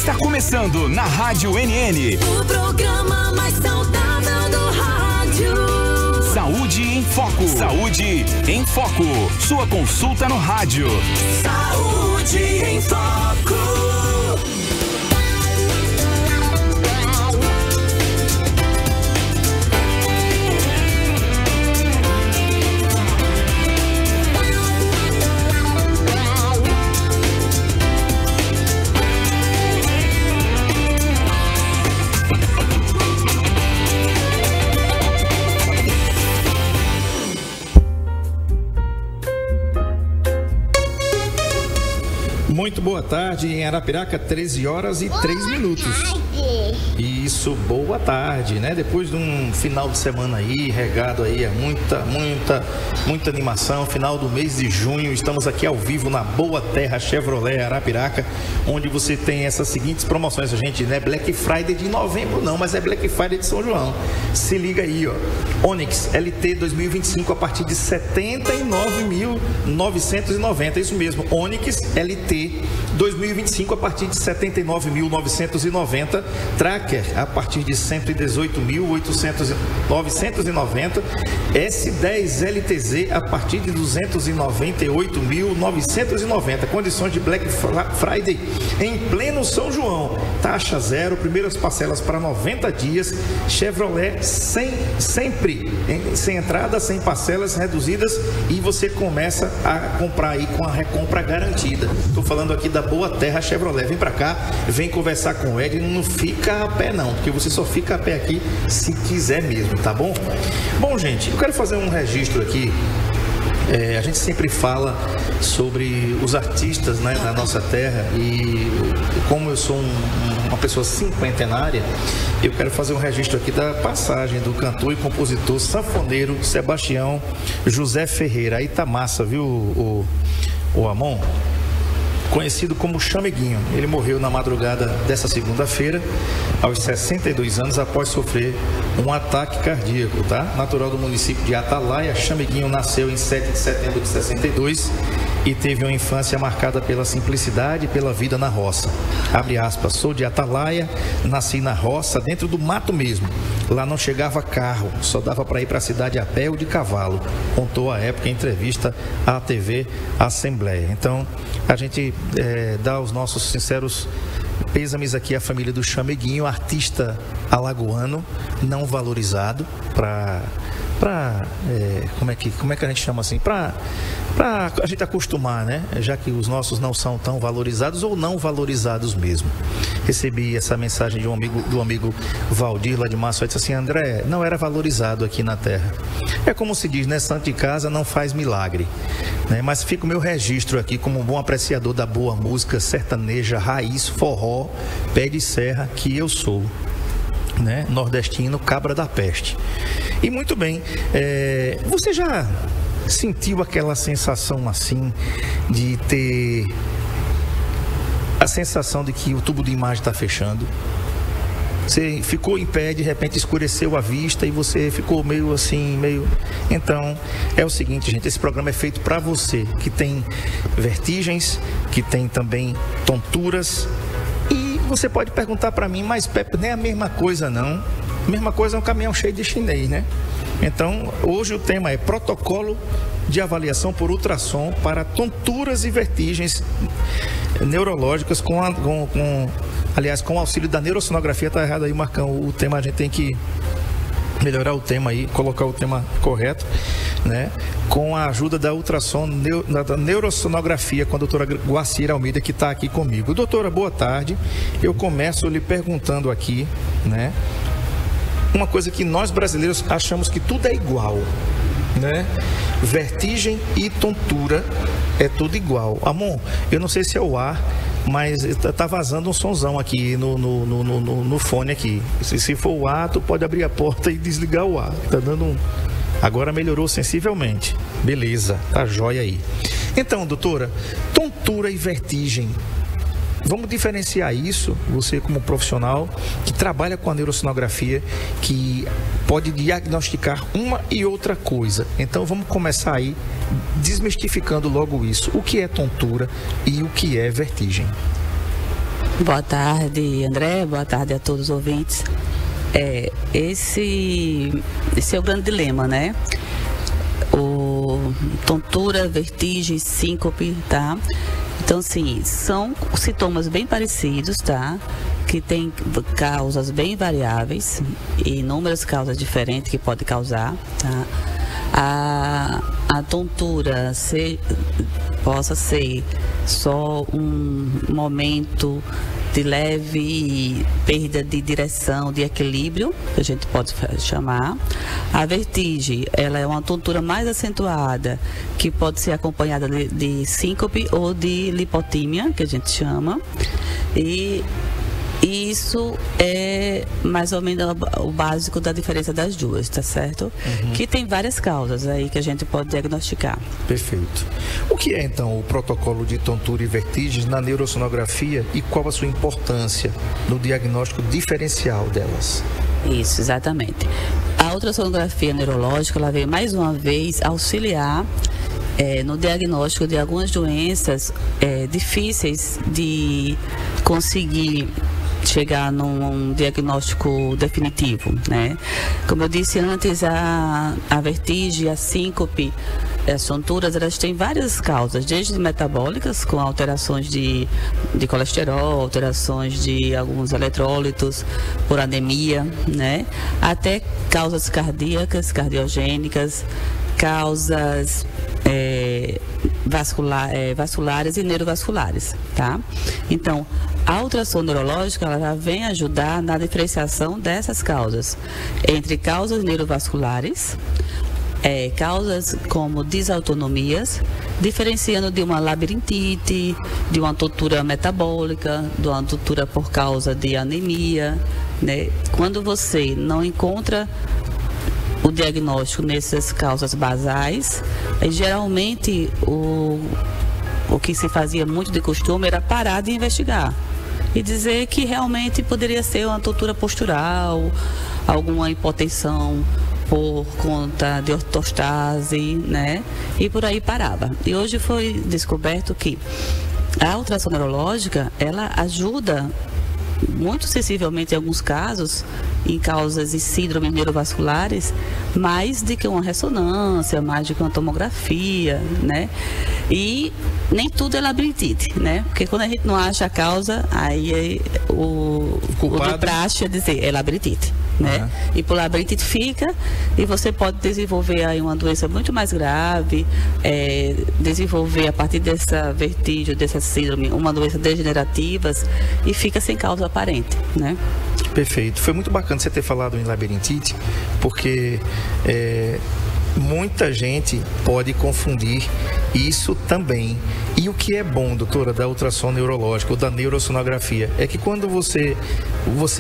Está começando na Rádio NN. O programa mais saudável do rádio. Saúde em Foco. Saúde em Foco. Sua consulta no rádio. Saúde em Foco. Muito boa tarde, em Arapiraca, 13 horas e 3 minutos. Isso, boa tarde, né? Depois de um final de semana aí, regado aí a muita animação, final do mês de junho, estamos aqui ao vivo na Boa Terra Chevrolet Arapiraca, onde você tem essas seguintes promoções, a gente, né? Black Friday de novembro não, mas é Black Friday de São João. Se liga aí, ó. Onix LT 2025 a partir de 79.990, isso mesmo, Onix LT 2025 a partir de 79.990, Tracker a partir de 118.990, S10 LTZ a partir de 298.990, condições de Black Friday em pleno São João, taxa zero, primeiras parcelas para 90 dias, Chevrolet sempre sem entrada, sem parcelas reduzidas, e você começa a comprar aí com a recompra garantida. Estou falando aqui da Boa Terra Chevrolet. Vem pra cá, vem conversar com o Ed, não fica a pé não, porque você só fica a pé aqui se quiser mesmo, tá bom? Bom, gente, eu quero fazer um registro aqui. A gente sempre fala sobre os artistas, né, da nossa terra, e como eu sou uma pessoa cinquentenária, eu quero fazer um registro aqui da passagem do cantor e compositor sanfoneiro Sebastião José Ferreira. Aí tá massa, viu, o Amon? Conhecido como Chameguinho. Ele morreu na madrugada dessa segunda-feira, aos 62 anos, após sofrer um ataque cardíaco, tá? Natural do município de Atalaia, Chameguinho nasceu em 7 de setembro de 62 e teve uma infância marcada pela simplicidade e pela vida na roça. Abre aspas, sou de Atalaia, nasci na roça, dentro do mato mesmo. Lá não chegava carro, só dava para ir para a cidade a pé ou de cavalo, contou à época em entrevista à TV Assembleia. Então, a gente dá os nossos sinceros pêsames aqui à família do Chameguinho, artista alagoano, não valorizado, como é que a gente chama assim? Para a gente acostumar, né? Já que os nossos não são tão valorizados ou não valorizados mesmo. Recebi essa mensagem de do amigo Valdir lá de Maceió, disse assim: André, não era valorizado aqui na terra. É como se diz, né? Santo de casa não faz milagre, né? Mas fica o meu registro aqui como um bom apreciador da boa música sertaneja, raiz, forró, pé de serra que eu sou, né? Nordestino, cabra da peste. E muito bem, você já sentiu aquela sensação assim de ter a sensação de que o tubo de imagem está fechando? Você ficou em pé, de repente escureceu a vista e você ficou meio assim, Então, é o seguinte, gente, esse programa é feito para você que tem vertigens, que tem também tonturas. E você pode perguntar para mim, mas Pepe, nem é a mesma coisa não. A mesma coisa é um caminhão cheio de chinês, né? Então, hoje o tema é protocolo de avaliação por ultrassom para tonturas e vertigens neurológicas com o auxílio da neurosonografia. Tá errado aí, Marcão, o tema, a gente tem que melhorar o tema aí, colocar o tema correto, né? Com a ajuda da ultrassom, da neurosonografia, com a doutora Guacira Almeida, que está aqui comigo. Doutora, boa tarde. Eu começo lhe perguntando aqui, né? Uma coisa que nós brasileiros achamos que tudo é igual, né? Vertigem e tontura é tudo igual. Amon, eu não sei se é o ar, mas tá vazando um sonzão aqui no fone aqui. Se for o ar, tu pode abrir a porta e desligar o ar. Tá dando um... Agora melhorou sensivelmente. Beleza, tá jóia aí. Então, doutora, tontura e vertigem. Vamos diferenciar isso, você como profissional que trabalha com a neurosonografia, que pode diagnosticar uma e outra coisa. Então vamos começar aí desmistificando logo isso. O que é tontura e o que é vertigem? Boa tarde, André. Boa tarde a todos os ouvintes. Esse é o grande dilema, né? Tontura, vertigem, síncope, tá? Então, assim, são sintomas bem parecidos, tá? Que tem causas bem variáveis e inúmeras causas diferentes que pode causar, tá? A tontura possa ser só um momento de leve perda de direção, de equilíbrio, que a gente pode chamar. A vertigem, ela é uma tontura mais acentuada, que pode ser acompanhada de síncope ou de lipotímia, que a gente chama. E isso é mais ou menos o básico da diferença das duas, tá certo? Que tem várias causas aí que a gente pode diagnosticar. Perfeito. O que é então o protocolo de tontura e vertigens na neurosonografia e qual a sua importância no diagnóstico diferencial delas? Isso, exatamente. A ultrassonografia neurológica, ela veio mais uma vez auxiliar no diagnóstico de algumas doenças difíceis de conseguir chegar num diagnóstico definitivo, né? Como eu disse antes, a vertigem, a síncope, as tonturas, elas têm várias causas, desde metabólicas, com alterações de colesterol, alterações de alguns eletrólitos, por anemia, né? Até causas cardíacas, cardiogênicas, causas vasculares e neurovasculares, tá? Então, a ultrassom neurológica, ela já vem ajudar na diferenciação dessas causas, entre causas neurovasculares, causas como desautonomias, diferenciando de uma labirintite, de uma tontura metabólica, de uma tontura por causa de anemia, né? Quando você não encontra o diagnóstico nessas causas basais, geralmente o que se fazia muito de costume era parar de investigar e dizer que realmente poderia ser uma tontura postural, alguma hipotensão por conta de ortostase, né? E por aí parava. E hoje foi descoberto que a ultrassom neurológica, ela ajuda muito sensivelmente em alguns casos, em causas de síndromes neurovasculares, mais do que uma ressonância, mais do que uma tomografia, né? E nem tudo é labirintite, né? Porque quando a gente não acha a causa, aí o do praxe é dizer, é labirintite, né? E por labirintite fica, e você pode desenvolver aí uma doença muito mais grave, desenvolver a partir dessa vertigem, dessa síndrome, uma doença degenerativa e fica sem causa aparente, né? Perfeito. Foi muito bacana você ter falado em labirintite, porque muita gente pode confundir isso também. E o que é bom, doutora, da ultrassom neurológica ou da neurosonografia é que quando você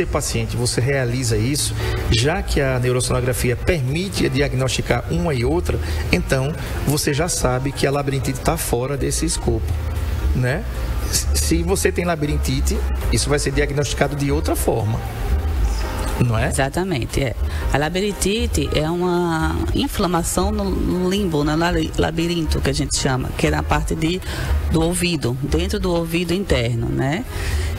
paciente, você realiza isso, já que a neurosonografia permite diagnosticar uma e outra, então você já sabe que a labirintite está fora desse escopo, né? Se você tem labirintite, isso vai ser diagnosticado de outra forma, não é? Exatamente, A labirintite é uma inflamação no limbo, no labirinto, que a gente chama, que é na parte do ouvido, dentro do ouvido interno, né?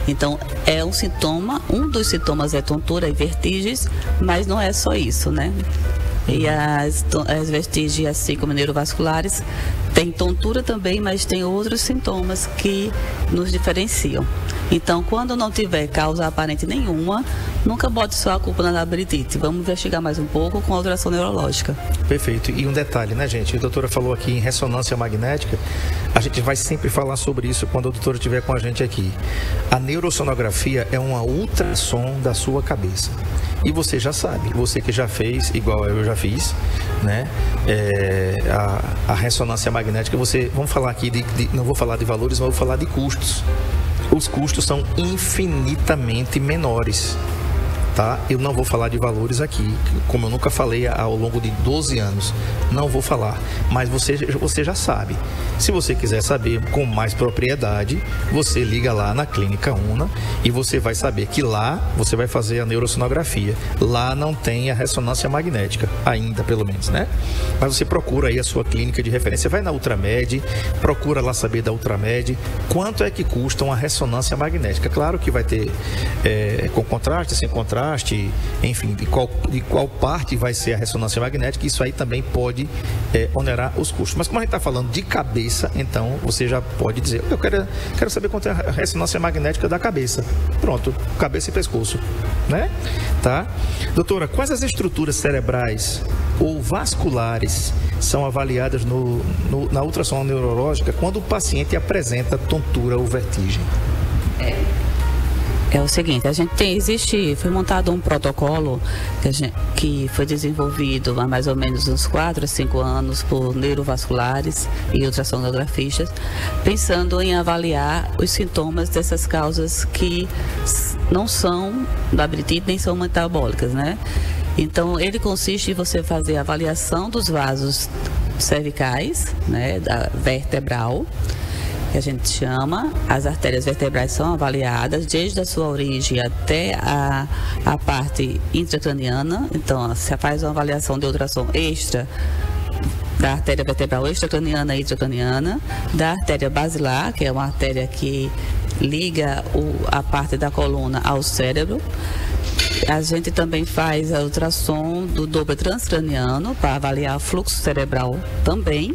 Então, é um sintoma, um dos sintomas é tontura e vertigens, mas não é só isso, né? E as vertigens, assim como neurovasculares, tem tontura também, mas tem outros sintomas que nos diferenciam. Então, quando não tiver causa aparente nenhuma, nunca bote só a culpa na labirintite. Vamos investigar mais um pouco com a ultrassom neurológica. Perfeito. E um detalhe, né, gente? A doutora falou aqui em ressonância magnética. A gente vai sempre falar sobre isso quando a doutora estiver com a gente aqui. A neurosonografia é uma ultrassom da sua cabeça. E você já sabe, você que já fez, igual eu já fiz, né? A ressonância magnética, vamos falar aqui não vou falar de valores, mas vou falar de custos. Os custos são infinitamente menores, tá? Eu não vou falar de valores aqui, como eu nunca falei ao longo de 12 anos, não vou falar, mas você já sabe. Se você quiser saber com mais propriedade, você liga lá na Clínica Una e você vai saber que lá você vai fazer a neurosonografia. Lá não tem a ressonância magnética, ainda pelo menos, né? Mas você procura aí a sua clínica de referência, vai na Ultramed, procura lá saber da Ultramed quanto é que custa uma ressonância magnética. Claro que vai ter com contraste, sem contraste, enfim, de qual parte vai ser a ressonância magnética, isso aí também pode onerar os custos. Mas como a gente está falando de cabeça, então você já pode dizer, eu quero saber quanto é a ressonância magnética da cabeça. Pronto, cabeça e pescoço, né? Tá? Doutora, quais as estruturas cerebrais ou vasculares são avaliadas na ultrassom neurológica quando o paciente apresenta tontura ou vertigem? É o seguinte, foi montado um protocolo que foi desenvolvido há mais ou menos uns 4 a 5 anos por neurovasculares e ultrassonografistas, pensando em avaliar os sintomas dessas causas que não são labirintite nem são metabólicas, né? Então, ele consiste em você fazer a avaliação dos vasos cervicais, né, da vertebral, que a gente chama, as artérias vertebrais são avaliadas desde a sua origem até a parte intracraniana. Então, se faz uma avaliação de ultrassom extra da artéria vertebral extracraniana e intracraniana, da artéria basilar, que é uma artéria que liga a parte da coluna ao cérebro. A gente também faz a ultrassom do dobro transcraniano para avaliar o fluxo cerebral também.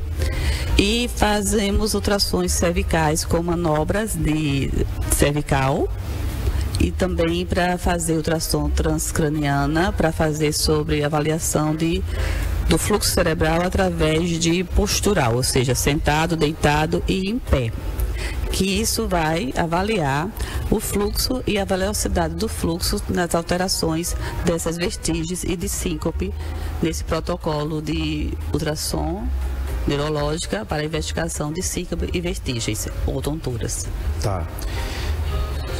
E fazemos ultrassons cervicais com manobras de cervical e também para fazer ultrassom transcraniana, para fazer sobre avaliação do fluxo cerebral através de postural, ou seja, sentado, deitado e em pé. Que isso vai avaliar o fluxo e a velocidade do fluxo nas alterações dessas vestígios e de síncope nesse protocolo de ultrassom neurológica para investigação de síncope e vestígios ou tonturas. Tá.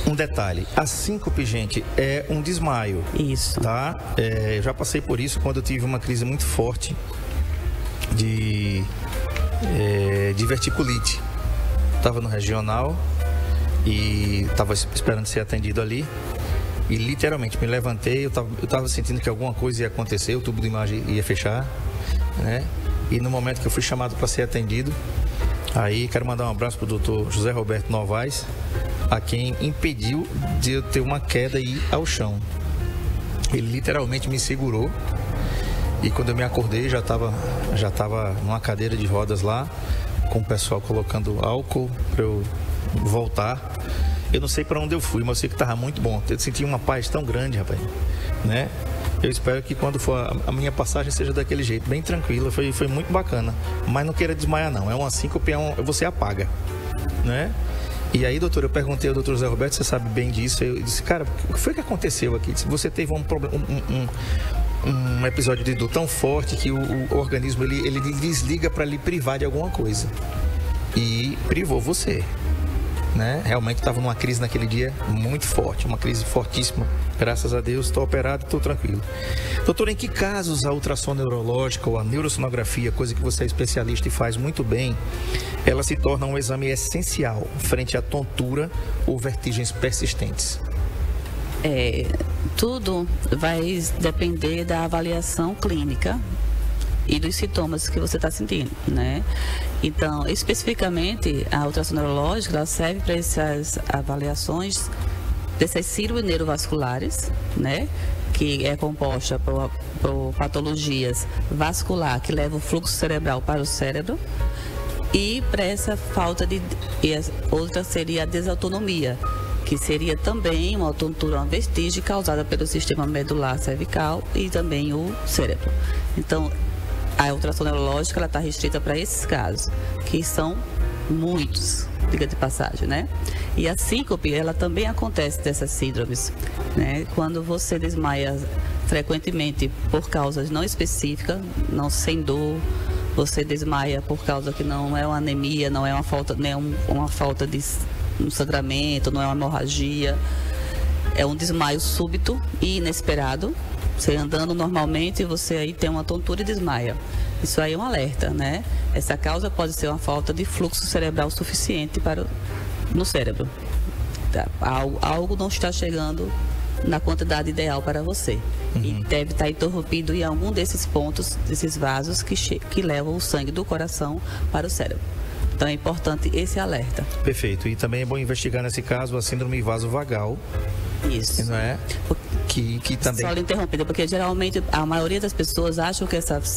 Um detalhe, a síncope, gente, é um desmaio. Isso. Tá? Eu já passei por isso quando eu tive uma crise muito forte de verticulite. Estava no regional e estava esperando ser atendido ali. E literalmente me levantei, eu estava sentindo que alguma coisa ia acontecer, o tubo de imagem ia fechar, né? E no momento que eu fui chamado para ser atendido, aí quero mandar um abraço para o doutor José Roberto Novaes, a quem impediu de eu ter uma queda e ir ao chão. Ele literalmente me segurou e quando eu me acordei já estava numa cadeira de rodas lá, com o pessoal colocando álcool para eu voltar. Eu não sei para onde eu fui, mas eu sei que estava muito bom. Eu senti uma paz tão grande, rapaz, né? Eu espero que quando for a minha passagem seja daquele jeito, bem tranquila, foi muito bacana. Mas não queira desmaiar não, é uma síncope, você apaga, né? E aí, doutor, eu perguntei ao doutor Zé Roberto, você sabe bem disso, eu disse, cara, o que foi que aconteceu aqui? Você teve um episódio de dor tão forte que o organismo ele desliga para lhe privar de alguma coisa. E privou você, né? Realmente estava numa crise naquele dia muito forte, uma crise fortíssima. Graças a Deus, estou operado, estou tranquilo. Doutor, em que casos a ultrassom neurológica ou a neurosonografia, coisa que você é especialista e faz muito bem, ela se torna um exame essencial frente à tontura ou vertigens persistentes? Tudo vai depender da avaliação clínica e dos sintomas que você está sentindo, né? Então, especificamente, a ultrassom neurológica ela serve para essas avaliações dessas síndromes neurovasculares, né? Que é composta por patologias vascular que levam o fluxo cerebral para o cérebro e para essa falta de... E a outra seria a desautonomia, que seria também uma tontura, uma vestígio causada pelo sistema medular cervical e também o cérebro. Então, a ultrassom neurológica ela está restrita para esses casos, que são muitos, diga de passagem, né? E a síncope, ela também acontece dessas síndromes, né? Quando você desmaia frequentemente por causas não específicas, não sem dor, você desmaia por causa que não é uma anemia, não é uma falta, nem uma falta de um sangramento, não é uma hemorragia. é um desmaio súbito e inesperado. Você andando normalmente, você aí tem uma tontura e desmaia. Isso aí é um alerta, né? Essa causa pode ser uma falta de fluxo cerebral suficiente no cérebro. Algo não está chegando na quantidade ideal para você. E deve estar interrompido em algum desses pontos, desses vasos que levam o sangue do coração para o cérebro. Então é importante esse alerta. Perfeito. E também é bom investigar nesse caso a síndrome vasovagal. Isso. Não é? Que também... Só interrompendo, porque geralmente a maioria das pessoas acham que essas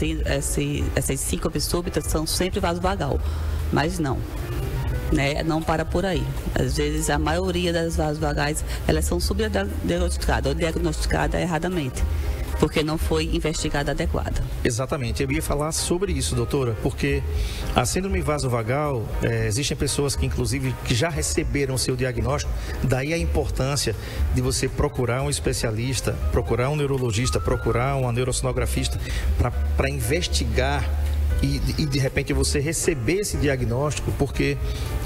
síncopes súbitas são sempre vasovagal, mas não. Né? Não para por aí. Às vezes a maioria das vasovagais, elas são subdiagnosticadas ou diagnosticadas erradamente, porque não foi investigada adequada. Exatamente, eu ia falar sobre isso, doutora, porque a síndrome vasovagal, existem pessoas que inclusive que já receberam o seu diagnóstico, daí a importância de você procurar um especialista, procurar um neurologista, procurar uma neurosonografista para investigar e de repente você receber esse diagnóstico, porque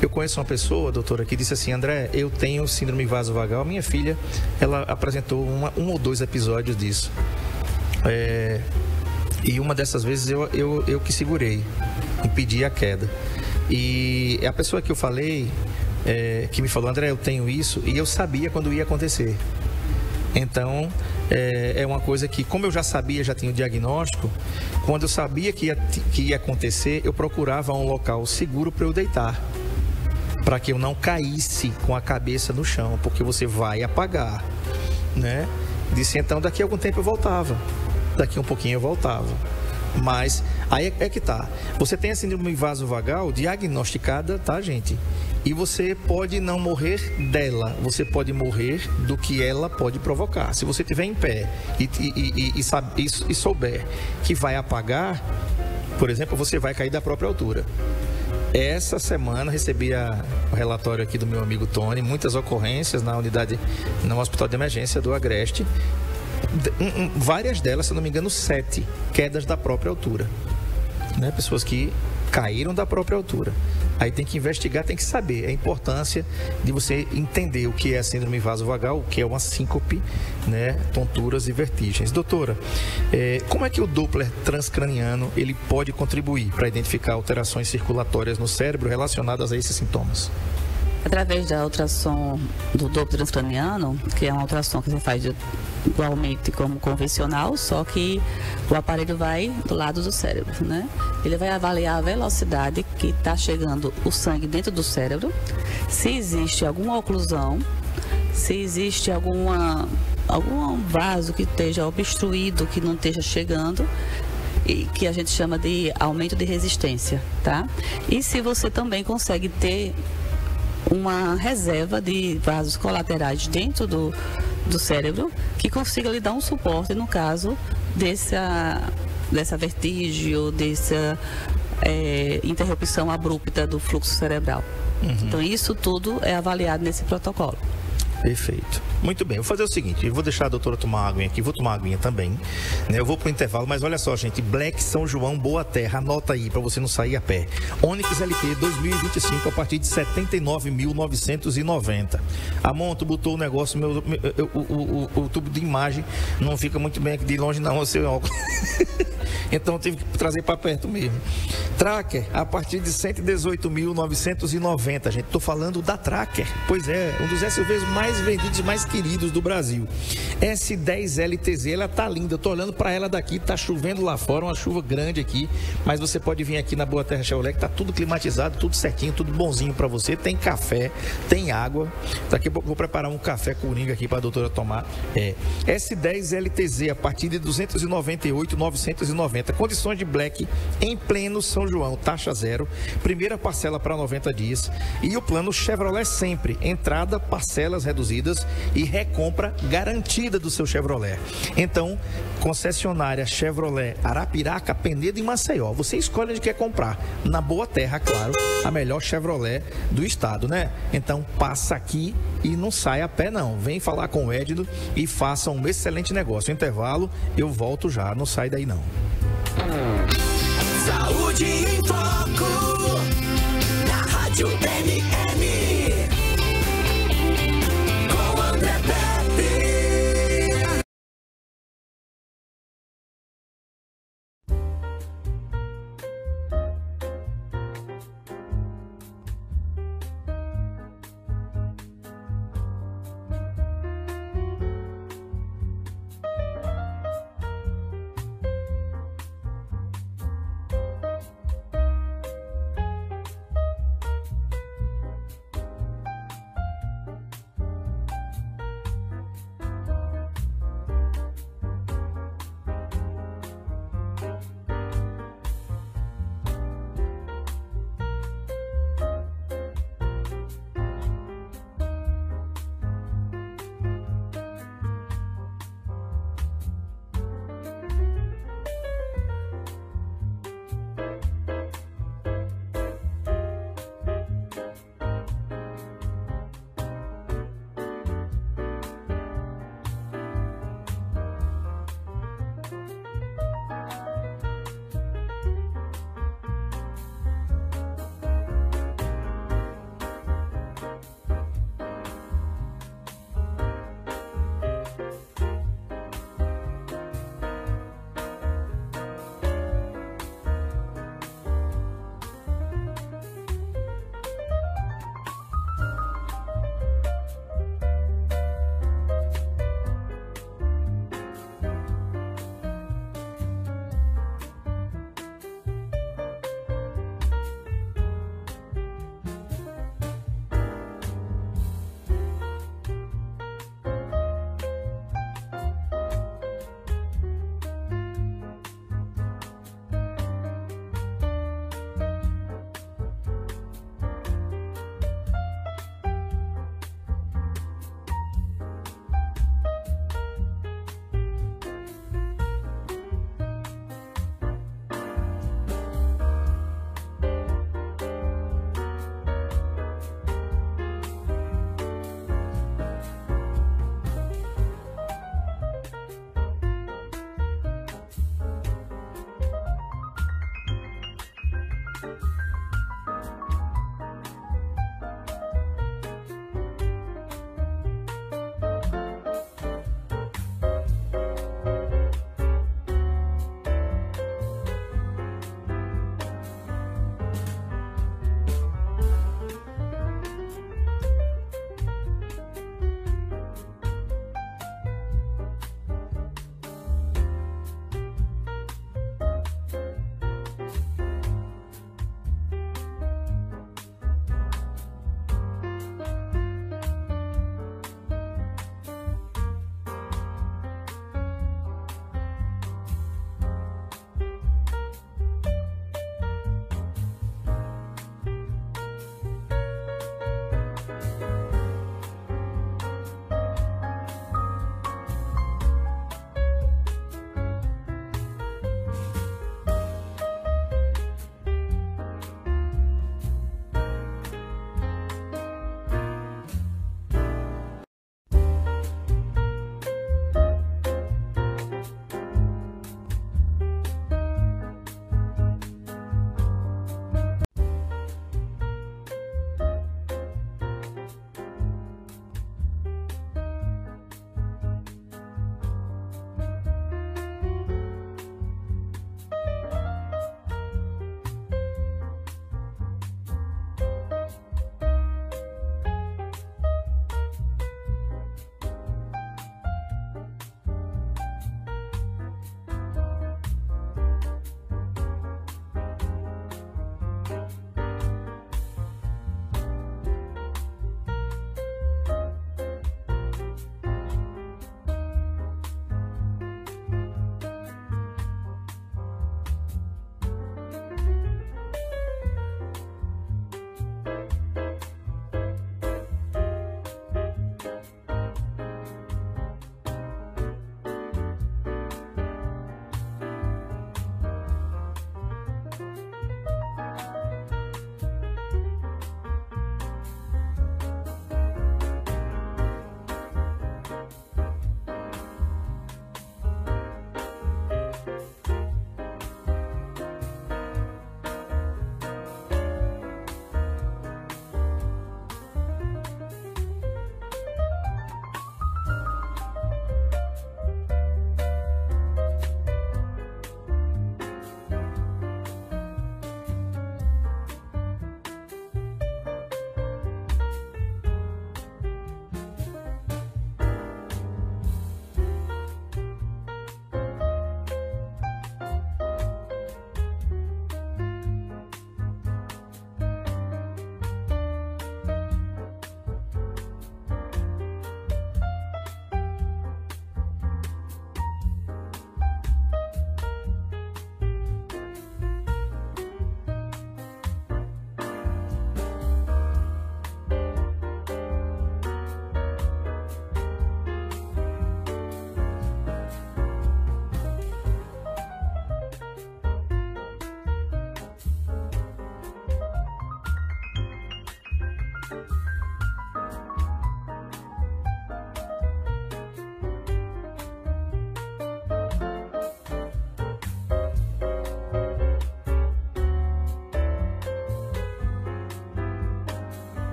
eu conheço uma pessoa, doutora, que disse assim: André, eu tenho síndrome vasovagal, minha filha, ela apresentou um ou dois episódios disso. E uma dessas vezes eu que segurei, impedi a queda. E a pessoa que eu falei, que me falou: André, eu tenho isso, e eu sabia quando ia acontecer. Então, é uma coisa que, como eu já sabia, já tinha o diagnóstico, quando eu sabia que ia acontecer, eu procurava um local seguro para eu deitar, para que eu não caísse com a cabeça no chão, porque você vai apagar, né? Disse, então, daqui a algum tempo eu voltava, daqui a um pouquinho eu voltava. Mas, aí é que tá, você tem a síndrome vasovagal diagnosticada, tá, gente? E você pode não morrer dela, você pode morrer do que ela pode provocar. Se você estiver em pé e souber que vai apagar, por exemplo, você vai cair da própria altura. Essa semana recebi o relatório aqui do meu amigo Tony, muitas ocorrências no hospital de emergência do Agreste. Várias delas, se não me engano, 7 quedas da própria altura, né? Pessoas que caíram da própria altura. Aí tem que investigar, tem que saber a importância de você entender o que é a síndrome vasovagal, o que é uma síncope, né? Tonturas e vertigens. Doutora, como é que o Doppler transcraniano ele pode contribuir para identificar alterações circulatórias no cérebro relacionadas a esses sintomas? Através da ultrassom do Doppler transcraniano, que é uma ultrassom que você faz igualmente como convencional, só que o aparelho vai do lado do cérebro, né? Ele vai avaliar a velocidade que está chegando o sangue dentro do cérebro, se existe alguma oclusão, se existe algum vaso que esteja obstruído, que não esteja chegando, e que a gente chama de aumento de resistência, tá? E se você também consegue ter uma reserva de vasos colaterais dentro do cérebro que consiga lhe dar um suporte no caso dessa vertigem ou dessa interrupção abrupta do fluxo cerebral. Então isso tudo é avaliado nesse protocolo. Perfeito. Muito bem, eu vou fazer o seguinte, eu vou deixar a doutora tomar água aqui, vou tomar aguinha também, né? Eu vou pro intervalo, mas olha só, gente, Black São João Boa Terra, anota aí para você não sair a pé. Onix LT 2025 a partir de 79.990. Amon, tu botou o negócio, o tubo de imagem não fica muito bem aqui de longe não, o seu óculos. Então eu tive que trazer para perto mesmo. Tracker, a partir de 118.990, gente, tô falando da Tracker. Pois é, um dos SUVs mais vendidos, mais queridos do Brasil. S10 LTZ, ela tá linda, eu tô olhando para ela daqui, tá chovendo lá fora, uma chuva grande aqui, mas você pode vir aqui na Boa Terra Chevrolet, que tá tudo climatizado, tudo certinho, tudo bonzinho para você, tem café, tem água. Daqui a pouco eu vou preparar um café coringa aqui para a doutora tomar. S10 LTZ, a partir de 298.990, condições de Black em pleno São João, taxa zero, primeira parcela para 90 dias e o plano Chevrolet Sempre, entrada, parcelas reduzidas e recompra garantida do seu Chevrolet. Então, concessionária Chevrolet Arapiraca, Penedo e Maceió. Você escolhe onde quer comprar. Na Boa Terra, claro, a melhor Chevrolet do estado, né? Então, passa aqui e não sai a pé, não. Vem falar com o Edno e faça um excelente negócio. Intervalo, eu volto já. Não sai daí, não. Saúde em Foco, na Rádio MN, com André Pepe.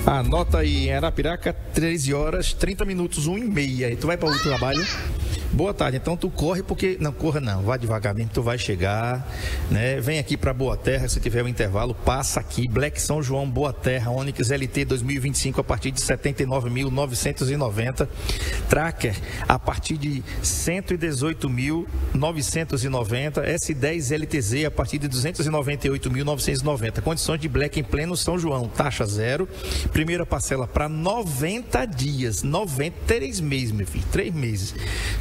Anota aí, em Arapiraca, 13 horas, 30 minutos, 1h30. E tu vai para o trabalho? Boa tarde, então tu corre porque... Não, corra não, vai devagarmente, tu vai chegar, né? Vem aqui para Boa Terra, se tiver um intervalo, passa aqui, Black São João, Boa Terra, Onix LT 2025 a partir de 79.990, Tracker a partir de 118.990, S10 LTZ a partir de 298.990, condições de Black em pleno São João, taxa zero, primeira parcela para 90 dias, 3 meses, meu filho, 3 meses.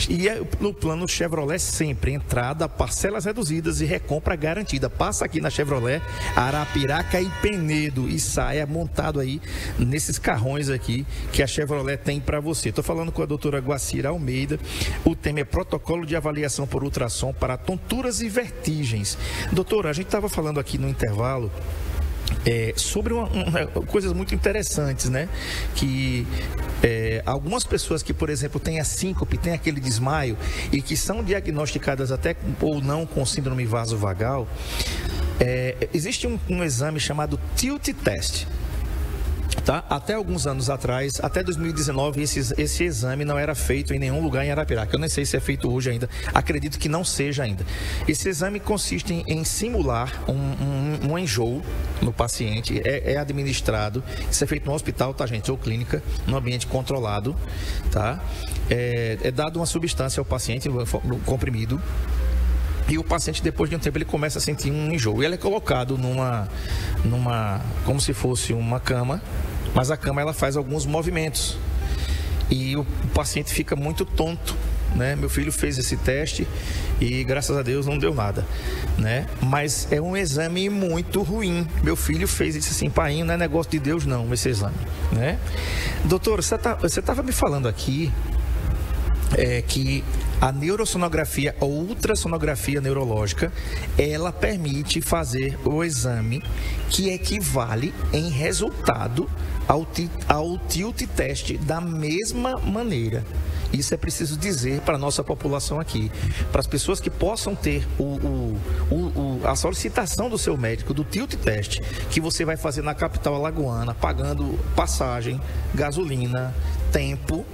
E no plano Chevrolet sempre, entrada, parcelas reduzidas e recompra garantida. Passa aqui na Chevrolet, Arapiraca e Penedo e saia montado aí nesses carrões aqui que a Chevrolet tem para você. Estou falando com a doutora Guacira Almeida. O tema é protocolo de avaliação por ultrassom para tonturas e vertigens. Doutora, a gente estava falando aqui no intervalo sobre coisas muito interessantes, né? Que algumas pessoas que, por exemplo, têm a síncope, têm aquele desmaio e que são diagnosticadas até ou não com síndrome vasovagal, existe um exame chamado Tilt Test. Tá? Até alguns anos atrás, até 2019, esse exame não era feito em nenhum lugar em Arapiraca. Eu nem sei se é feito hoje ainda, acredito que não seja ainda. Esse exame consiste em simular um enjoo no paciente, é administrado, isso é feito no hospital, tá, gente, ou clínica, no ambiente controlado, tá? É dado uma substância ao paciente, no comprimido, e o paciente, depois de um tempo, ele começa a sentir um enjoo. E ele é colocado como se fosse uma cama, mas a cama ela faz alguns movimentos. E o paciente fica muito tonto, né? Meu filho fez esse teste e, graças a Deus, não deu nada, né? Mas é um exame muito ruim. Meu filho fez e disse assim: pai, não é negócio de Deus não, esse exame, né? Doutor, você estava me falando aqui que a neurosonografia ou ultrassonografia neurológica, ela permite fazer o exame que equivale em resultado ao tilt test da mesma maneira. Isso é preciso dizer para a nossa população aqui, para as pessoas que possam ter a solicitação do seu médico do tilt test, que você vai fazer na capital alagoana, pagando passagem, gasolina, tempo,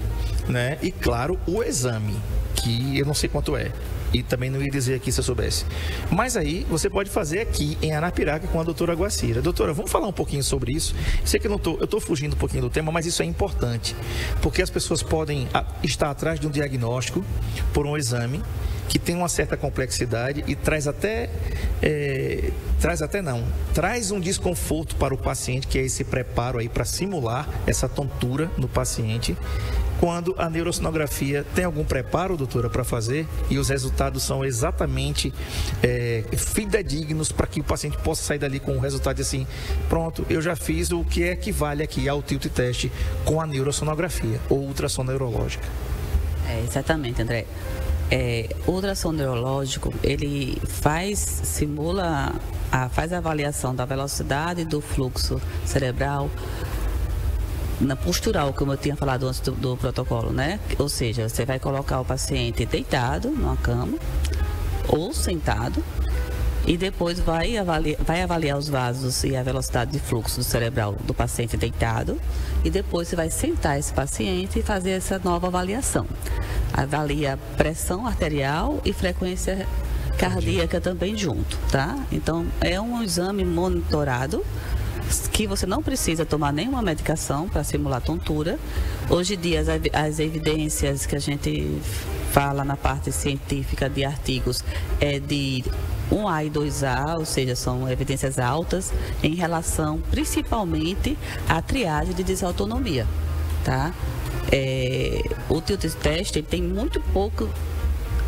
né? E claro, o exame, que eu não sei quanto é. E também não ia dizer aqui se eu soubesse. Mas aí você pode fazer aqui em Arapiraca com a doutora Guacira. Doutora, vamos falar um pouquinho sobre isso. Sei que eu estou fugindo um pouquinho do tema, mas isso é importante. Porque as pessoas podem estar atrás de um diagnóstico por um exame que tem uma certa complexidade e traz um desconforto para o paciente, que é esse preparo aí para simular essa tontura no paciente. Quando a neurosonografia tem algum preparo, doutora, para fazer, e os resultados são exatamente fidedignos para que o paciente possa sair dali com o resultado de assim: pronto, eu já fiz o que equivale aqui ao tilt test com a neurosonografia ou ultrassom neurológica. Exatamente, André. O ultrassom neurológico, ele faz a avaliação da velocidade do fluxo cerebral, na postural, como eu tinha falado antes do protocolo, né? Ou seja, você vai colocar o paciente deitado numa cama ou sentado e depois vai avaliar os vasos e a velocidade de fluxo cerebral do paciente deitado, e depois você vai sentar esse paciente e fazer essa nova avaliação. Avalia pressão arterial e frequência cardíaca também junto, tá? Então, é um exame monitorado, que você não precisa tomar nenhuma medicação para simular tontura. Hoje em dia, as evidências que a gente fala na parte científica de artigos é de 1A e 2A, ou seja, são evidências altas em relação principalmente à triagem de desautonomia, tá? O tilt test tem muito pouco,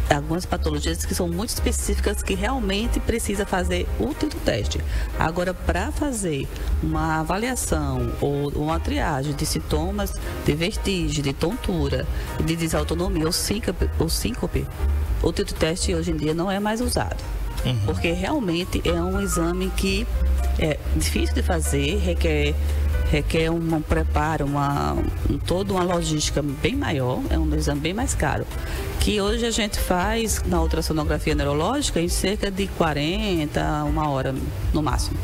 algumas patologias que são muito específicas que realmente precisa fazer o tilt test. Agora, para fazer uma avaliação ou uma triagem de sintomas de vertigem, de tontura, de desautonomia ou síncope, o tilt test hoje em dia não é mais usado. Porque realmente é um exame que é difícil de fazer, requer um preparo, toda uma logística bem maior, é um exame bem mais caro, que hoje a gente faz na ultrassonografia neurológica em cerca de 40, uma hora no máximo.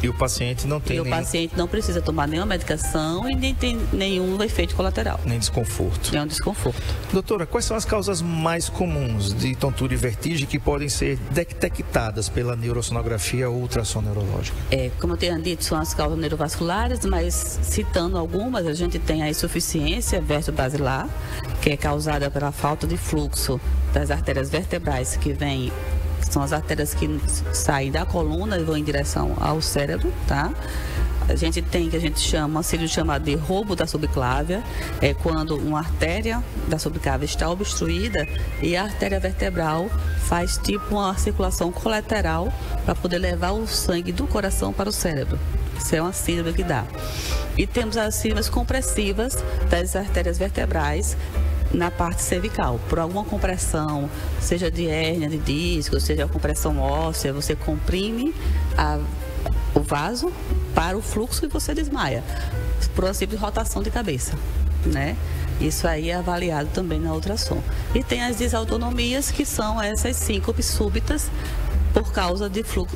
E o paciente não tem o paciente não precisa tomar nenhuma medicação e nem tem nenhum efeito colateral. Nem desconforto. Nenhum desconforto. Doutora, quais são as causas mais comuns de tontura e vertigem que podem ser detectadas pela neurosonografia ou ultrassom neurológico? Como eu tenho dito, são as causas neurovasculares, mas citando algumas, a gente tem a insuficiência vertebro-basilar, que é causada pela falta de fluxo das artérias vertebrais que são as artérias que saem da coluna e vão em direção ao cérebro, tá? A gente tem, que a gente chama, seria chamado de roubo da subclávia, é quando uma artéria da subclávia está obstruída e a artéria vertebral faz tipo uma circulação colateral para poder levar o sangue do coração para o cérebro. Isso é uma síndrome que dá. E temos as síndromes compressivas das artérias vertebrais na parte cervical, por alguma compressão, seja de hérnia de disco, seja compressão óssea, você comprime o vaso para o fluxo e você desmaia, por uma simples rotação de cabeça, né? Isso aí é avaliado também na ultrassom. E tem as desautonomias, que são essas síncopes súbitas por causa de fluxo,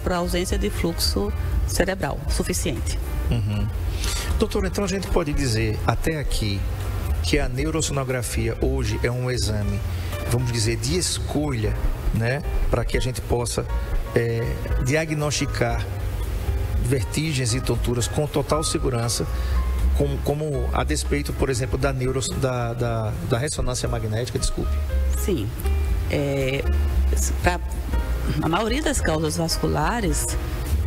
por ausência de fluxo cerebral suficiente. Uhum. Doutora, então a gente pode dizer até aqui que a neurosonografia hoje é um exame, vamos dizer, de escolha, né, para que a gente possa diagnosticar vertigens e tonturas com total segurança, como a despeito, por exemplo, da ressonância magnética, desculpe. Sim. Para a maioria das causas vasculares,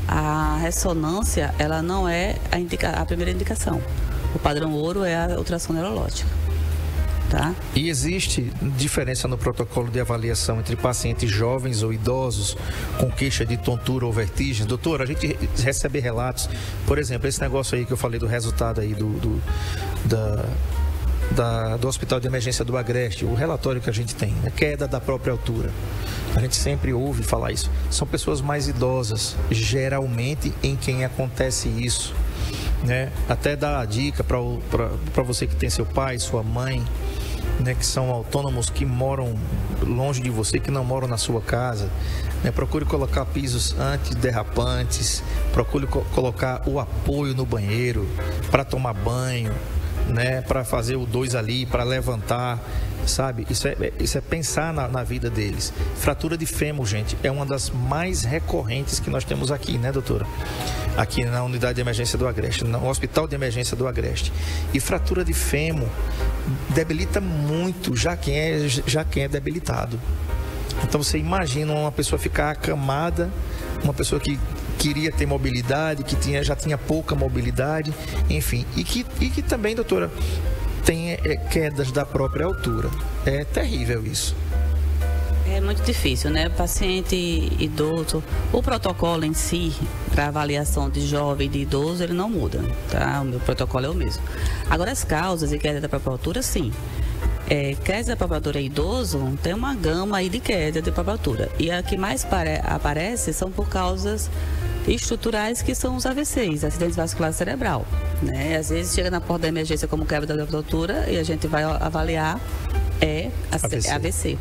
a ressonância ela não é a primeira indicação. O padrão ouro é a ultrassom neurológica. Tá? E existe diferença no protocolo de avaliação entre pacientes jovens ou idosos com queixa de tontura ou vertigem? Doutor, a gente recebe relatos, por exemplo, esse negócio aí que eu falei do resultado aí do Hospital de Emergência do Agreste, o relatório que a gente tem, a queda da própria altura. A gente sempre ouve falar isso. São pessoas mais idosas, geralmente, em quem acontece isso, né? Até dar a dica para você que tem seu pai, sua mãe, né, que são autônomos, que moram longe de você, que não moram na sua casa, né? Procure colocar pisos antiderrapantes, procure colocar o apoio no banheiro para tomar banho, né, para fazer o 2 ali, para levantar, sabe? Isso é pensar na vida deles. Fratura de fêmur, gente, é uma das mais recorrentes que nós temos aqui, né, doutora? Aqui na unidade de emergência do Agreste, no Hospital de Emergência do Agreste. E fratura de fêmur debilita muito já quem é debilitado. Então você imagina uma pessoa ficar acamada, uma pessoa que queria ter mobilidade, que já tinha pouca mobilidade, enfim, e que também, doutora, tem quedas da própria altura. É terrível isso. É muito difícil, né? Paciente idoso, o protocolo em si, para avaliação de jovem e de idoso, ele não muda, tá? O meu protocolo é o mesmo. Agora, as causas de queda da própria altura, sim. Queda da própria altura em idoso, tem uma gama aí de queda de própria altura. E a que mais aparece são por causas estruturais, que são os AVCs, acidentes vasculares cerebral, né? Às vezes chega na porta da emergência como quebra da própria altura e a gente vai avaliar AVC.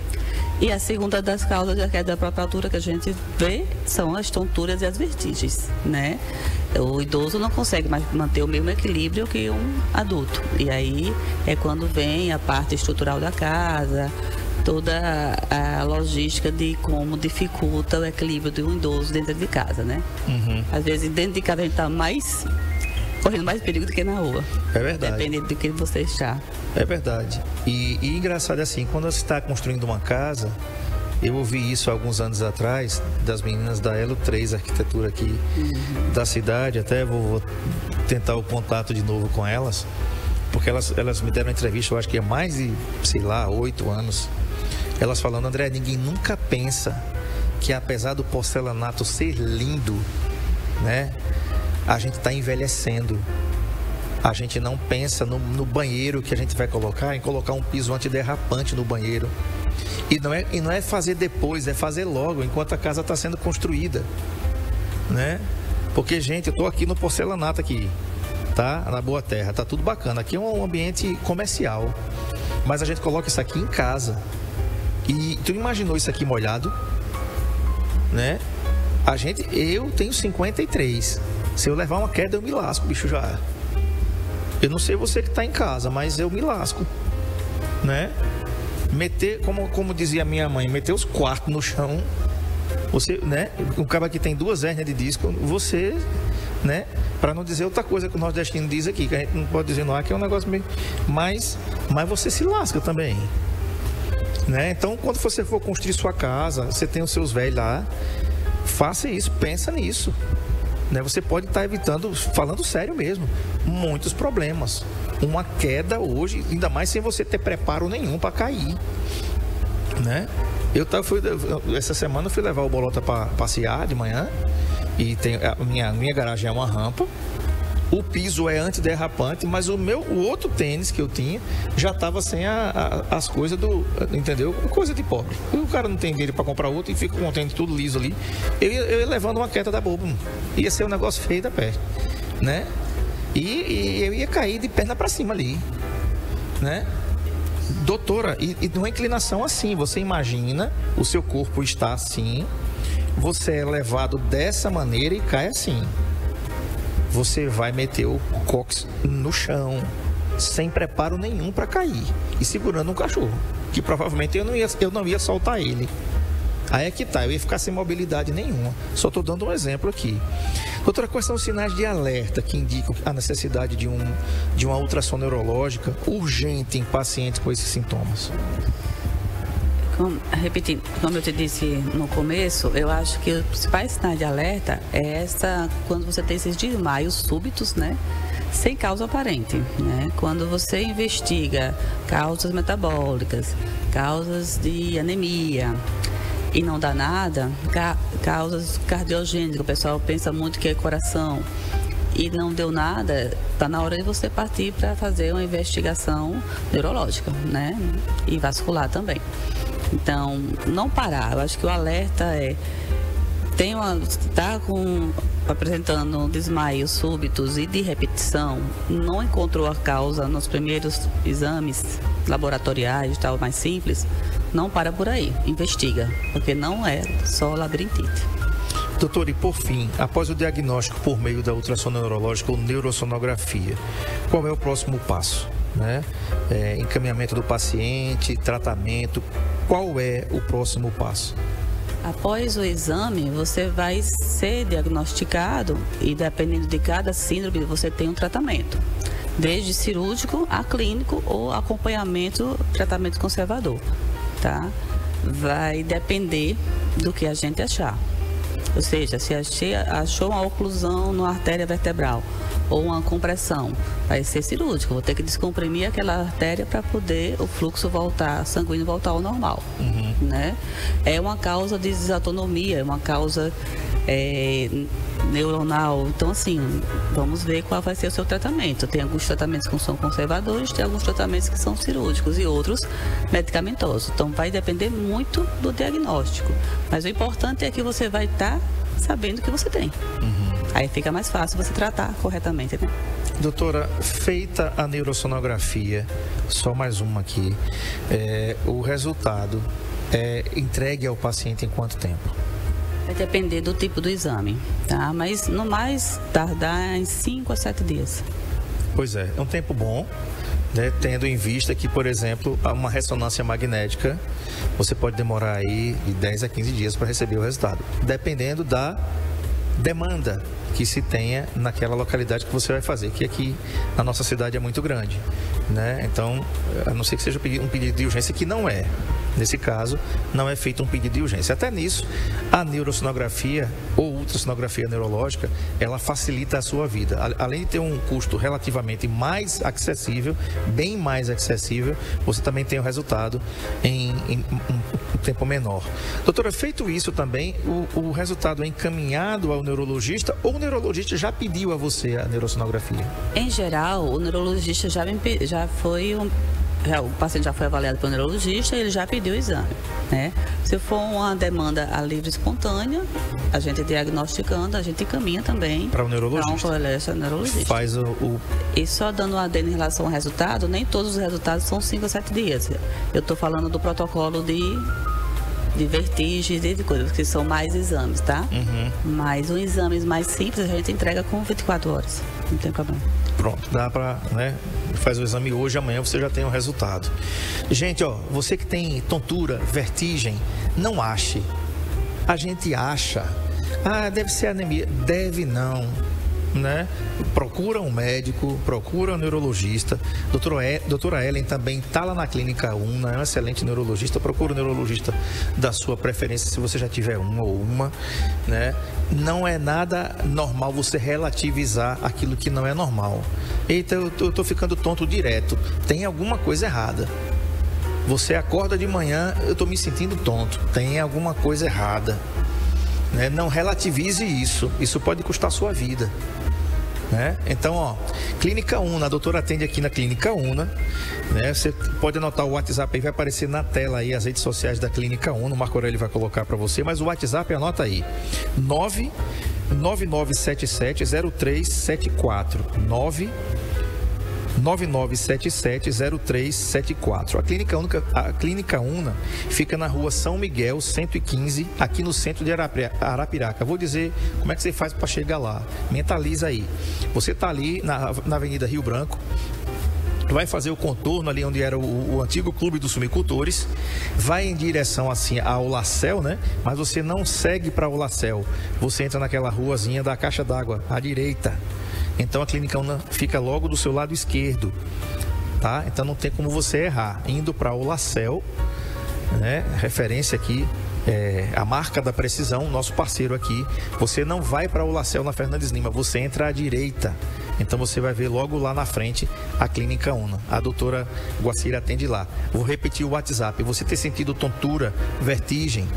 E a segunda das causas da queda da própria altura que a gente vê são as tonturas e as vertigens, né? O idoso não consegue mais manter o mesmo equilíbrio que um adulto. E aí é quando vem a parte estrutural da casa, toda a logística de como dificulta o equilíbrio de um idoso dentro de casa, né? Uhum. Às vezes dentro de casa a gente está correndo mais perigo do que na rua. É verdade. Dependendo do que você está. É verdade. E engraçado assim, quando você está construindo uma casa, eu ouvi isso há alguns anos atrás, das meninas da Elo 3 Arquitetura aqui da cidade, até vou tentar o contato de novo com elas, porque elas me deram uma entrevista, eu acho que há mais de, 8 anos, elas falando: André, ninguém nunca pensa que apesar do porcelanato ser lindo, né, a gente está envelhecendo. A gente não pensa no banheiro que a gente vai colocar, em colocar um piso antiderrapante no banheiro. E não é fazer depois, é fazer logo, enquanto a casa está sendo construída, né? Porque, gente, eu estou aqui no porcelanato aqui, tá? Na Boa Terra, tá tudo bacana. Aqui é um ambiente comercial, mas a gente coloca isso aqui em casa. E tu imaginou isso aqui molhado, né? Eu tenho 53. Se eu levar uma queda, eu me lasco, bicho, já. Eu não sei você que está em casa, mas eu me lasco, né? Meter, como dizia minha mãe, meter os quartos no chão, você, né? Um cara que tem 2 hérnias de disco, você, né? Para não dizer outra coisa que o nordestino diz aqui, que a gente não pode dizer no ar, que é um negócio meio... Mas você se lasca também, né? Então, quando você for construir sua casa, você tem os seus velhos lá, faça isso, pensa nisso. Né? Você pode estar evitando, falando sério mesmo, muitos problemas. Uma queda hoje, ainda mais sem você ter preparo nenhum para cair, né? Essa semana eu fui levar o Bolota para passear de manhã e a minha garagem é uma rampa. O piso é antiderrapante, mas o outro tênis que eu tinha já estava sem as coisas entendeu? Coisa de pobre. O cara não tem dinheiro para comprar outro e fica com o tênis tudo liso ali. Eu ia levando uma queda da boba. Ia ser um negócio feio da pé, né? E eu ia cair de perna para cima ali, né? Doutora, e numa inclinação assim, você imagina, o seu corpo está assim, você é levado dessa maneira e cai assim. Você vai meter o cóccix no chão, sem preparo nenhum para cair, e segurando um cachorro, que provavelmente eu não ia soltar ele. Aí é que tá, eu ia ficar sem mobilidade nenhuma. Só estou dando um exemplo aqui. Outra coisa são os sinais de alerta que indicam a necessidade de uma ultrassom neurológica urgente em pacientes com esses sintomas. Repetindo, como eu te disse no começo, eu acho que os principais sinais de alerta é quando você tem esses desmaios súbitos, né? Sem causa aparente, né? Quando você investiga causas metabólicas, causas de anemia e não dá nada, causas cardiogênicas, o pessoal pensa muito que é coração e não deu nada, está na hora de você partir para fazer uma investigação neurológica, né? E vascular também. Então, não parar. Eu acho que o alerta está apresentando desmaios súbitos e de repetição, não encontrou a causa nos primeiros exames laboratoriais e tal, mais simples, não para por aí, investiga, porque não é só labirintite. Doutor, e por fim, após o diagnóstico por meio da ultrassom neurológica ou neurosonografia, qual é o próximo passo? Né? Encaminhamento do paciente, tratamento, qual é o próximo passo? Após o exame, você vai ser diagnosticado e dependendo de cada síndrome, você tem um tratamento, desde cirúrgico a clínico ou acompanhamento, tratamento conservador, tá? Vai depender do que a gente achar. Ou seja, se achou uma oclusão na artéria vertebral ou uma compressão, vai ser cirúrgico. Vou ter que descomprimir aquela artéria para poder o fluxo sanguíneo voltar ao normal. Né? É uma causa de desautonomia, é uma causa neuronal. Então, assim, vamos ver qual vai ser o seu tratamento. Tem alguns tratamentos que são conservadores, tem alguns tratamentos que são cirúrgicos e outros medicamentosos. Então, vai depender muito do diagnóstico. Mas o importante é que você vai estar sabendo o que você tem. Aí fica mais fácil você tratar corretamente, né? Doutora, feita a neurosonografia, só mais uma aqui, o resultado é entregue ao paciente em quanto tempo? Vai depender do tipo do exame, tá? Mas no mais tardar em 5 a 7 dias. Pois é um tempo bom, né? Tendo em vista que, por exemplo, uma ressonância magnética, você pode demorar aí de 10 a 15 dias para receber o resultado, dependendo da demanda que se tenha naquela localidade que você vai fazer, que aqui na nossa cidade é muito grande, né? Então, a não ser que seja um pedido de urgência, que não é. Nesse caso, não é feito um pedido de urgência. Até nisso, a neurosonografia ou ultrassonografia neurológica, ela facilita a sua vida. Além de ter um custo relativamente mais acessível, bem mais acessível, você também tem o resultado em um tempo menor. Doutora, feito isso também, o resultado é encaminhado ao neurologista ou o neurologista já pediu a você a neurosonografia? Em geral, o neurologista o paciente já foi avaliado pelo neurologista e ele já pediu o exame, né? Se for uma demanda a livre e espontânea, a gente diagnosticando, a gente encaminha também para o neurologista. Para um neurologista. Faz E só dando um adendo em relação ao resultado, nem todos os resultados são 5 a 7 dias. Eu estou falando do protocolo de de vertigens e de coisas, que são mais exames, tá? Mas os exames mais simples a gente entrega com 24 horas, não tem problema. Pronto, dá para, né? Faz o exame hoje, amanhã você já tem o resultado. Gente, ó, você que tem tontura, vertigem, não ache. A gente acha. Ah, deve ser anemia. Deve não, né? Procura um médico, procura um neurologista. Doutora Ellen também está lá na Clínica Una, é uma excelente neurologista. Procura um neurologista da sua preferência, se você já tiver um ou uma, né? Não é nada normal você relativizar aquilo que não é normal. Eita, eu tô ficando tonto direto. Tem alguma coisa errada. Você acorda de manhã, eu tô me sentindo tonto. Tem alguma coisa errada. Né? Não relativize isso. Isso pode custar a sua vida. Né? Então, ó, Clínica Una, a doutora atende aqui na Clínica Una, né? Você pode anotar o WhatsApp aí, vai aparecer na tela aí as redes sociais da Clínica Una, o Marco Aurélio vai colocar para você, mas o WhatsApp anota aí, 999770374, 999770374. A Clínica Una fica na rua São Miguel, 115, aqui no centro de Arapiraca. Vou dizer como é que você faz para chegar lá. Mentaliza aí. Você está ali na Avenida Rio Branco, vai fazer o contorno ali onde era o antigo Clube dos Sumicultores, vai em direção assim ao Lacel, né? Mas você não segue para o Lacel. Você entra naquela ruazinha da Caixa d'Água, à direita. Então a Clínica Una fica logo do seu lado esquerdo, tá? Então não tem como você errar. Indo para o Lacel, né? Referência aqui, a marca da precisão, nosso parceiro aqui. Você não vai para o Lacel na Fernandes Lima, você entra à direita. Então você vai ver logo lá na frente a Clínica Una. A doutora Guacira atende lá. Vou repetir o WhatsApp. Você ter sentido tontura, vertigem,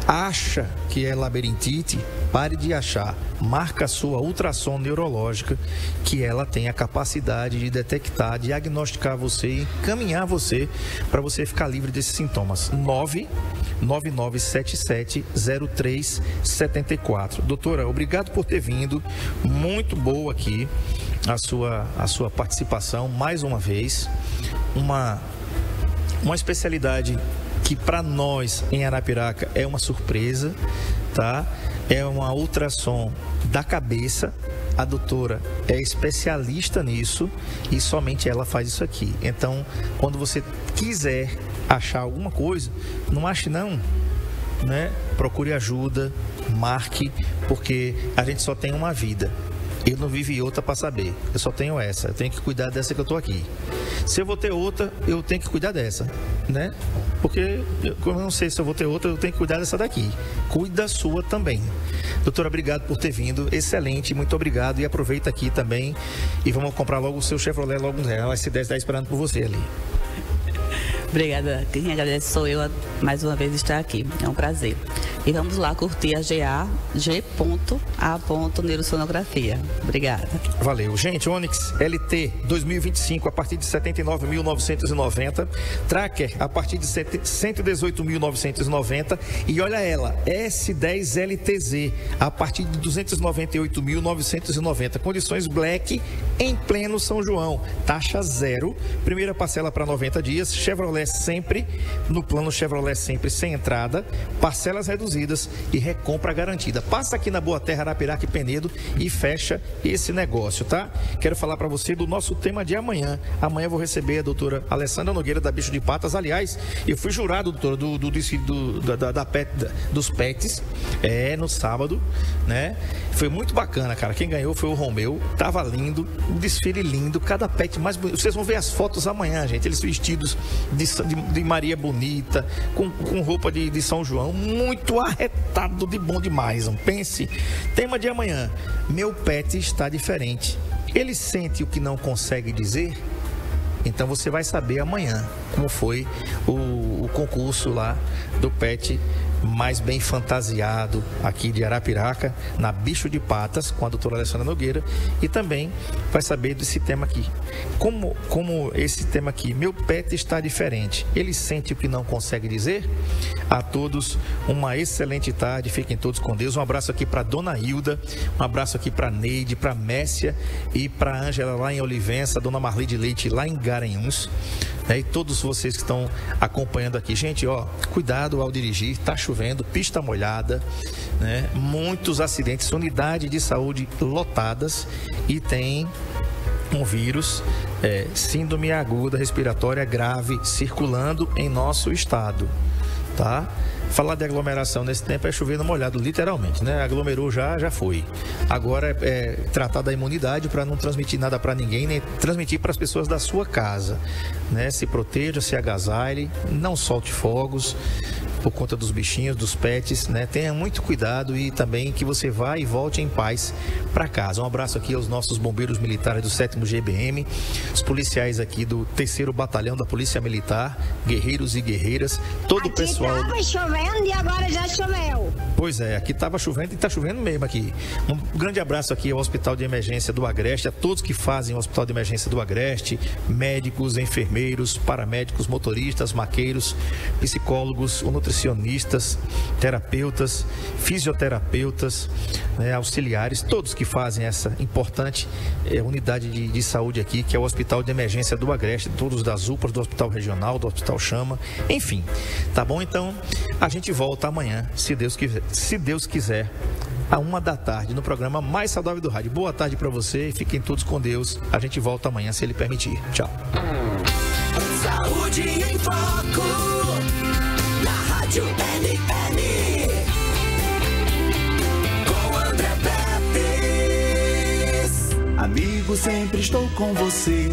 acha que é labirintite, pare de achar. Marca a sua ultrassom neurológica, que ela tem a capacidade de detectar, diagnosticar você e encaminhar você para você ficar livre desses sintomas. 999770374. Doutora, obrigado por ter vindo. Muito boa aqui a sua participação mais uma vez. Uma especialidade que para nós em Arapiraca é uma surpresa, tá? É uma ultrassom da cabeça. A doutora é especialista nisso e somente ela faz isso aqui. Então, quando você quiser achar alguma coisa, não ache não, né? Procure ajuda, marque, porque a gente só tem uma vida. Eu não vivi outra para saber. Eu só tenho essa. Eu tenho que cuidar dessa que eu estou aqui. Se eu vou ter outra, eu tenho que cuidar dessa, né? Porque, como eu não sei se eu vou ter outra, eu tenho que cuidar dessa daqui. Cuida da sua também. Doutora, obrigado por ter vindo. Excelente, muito obrigado. E aproveita aqui também. E vamos comprar logo o seu Chevrolet logo. A S10 está esperando por você ali. Obrigada. Quem agradece sou eu mais uma vez estar aqui. É um prazer. E vamos lá curtir a G.A. Neurosonografia. Obrigada. Valeu. Gente, Onix LT 2025 a partir de 79.990. Tracker a partir de 118.990. E olha ela, S10 LTZ a partir de 298.990. Condições Black em pleno São João. Taxa zero. Primeira parcela para 90 dias. Chevrolet sempre, no plano Chevrolet sempre sem entrada. Parcelas reduzidas e recompra garantida. Passa aqui na Boa Terra, Arapiraca e Penedo e fecha esse negócio, tá? Quero falar para você do nosso tema de amanhã. Amanhã eu vou receber a doutora Alessandra Nogueira da Bicho de Patas. Aliás, eu fui jurado, doutora, dos PETs, no sábado, né? Foi muito bacana, cara. Quem ganhou foi o Romeu. Tava lindo, um desfile lindo, cada pet mais bonito. Vocês vão ver as fotos amanhã, gente. Eles vestidos de Maria Bonita, com roupa de São João, muito arretado de bom demais. Pense, tema de amanhã, meu pet está diferente. Ele sente o que não consegue dizer? Então você vai saber amanhã como foi o concurso lá do pet mais bem fantasiado aqui de Arapiraca, na Bicho de Patas, com a doutora Alessandra Nogueira, e também vai saber desse tema aqui. Como esse tema aqui, meu pet está diferente, ele sente o que não consegue dizer? a todos uma excelente tarde, fiquem todos com Deus. Um abraço aqui para Dona Hilda, um abraço aqui para Neide, para Messia e para Ângela lá em Olivença, Dona Marli de Leite lá em Garanhuns, né? E todos vocês que estão acompanhando aqui. Gente, ó, cuidado ao dirigir, tá chovendo, pista molhada, né? Muitos acidentes, unidade de saúde lotadas e tem um vírus, síndrome aguda respiratória grave circulando em nosso estado, tá? Falar de aglomeração nesse tempo é chover no molhado, literalmente, né? Aglomerou já foi. Agora é tratar da imunidade para não transmitir nada para ninguém, nem transmitir para as pessoas da sua casa, né? Se proteja, se agasalhe, não solte fogos por conta dos bichinhos, dos pets, né? Tenha muito cuidado e também que você vá e volte em paz para casa. Um abraço aqui aos nossos bombeiros militares do 7º GBM, os policiais aqui do 3º Batalhão da Polícia Militar, guerreiros e guerreiras, todo o pessoal... Aqui estava chovendo e agora já choveu. Pois é, aqui estava chovendo e está chovendo mesmo aqui. Um grande abraço aqui ao Hospital de Emergência do Agreste, a todos que fazem o Hospital de Emergência do Agreste, médicos, enfermeiros, paramédicos, motoristas, maqueiros, psicólogos, nutricionistas, terapeutas, fisioterapeutas, né, auxiliares, todos que fazem essa importante unidade de saúde aqui, que é o Hospital de Emergência do Agreste, todos das UPAs, do Hospital Regional, do Hospital Chama, enfim. Tá bom? Então, a gente volta amanhã, se Deus quiser, à 1 da tarde, no programa Mais Saudável do Rádio. Boa tarde para você e fiquem todos com Deus. A gente volta amanhã, se Ele permitir. Tchau. Saúde em Foco, na Rádio NN, com André Pepes. Amigo, sempre estou com você.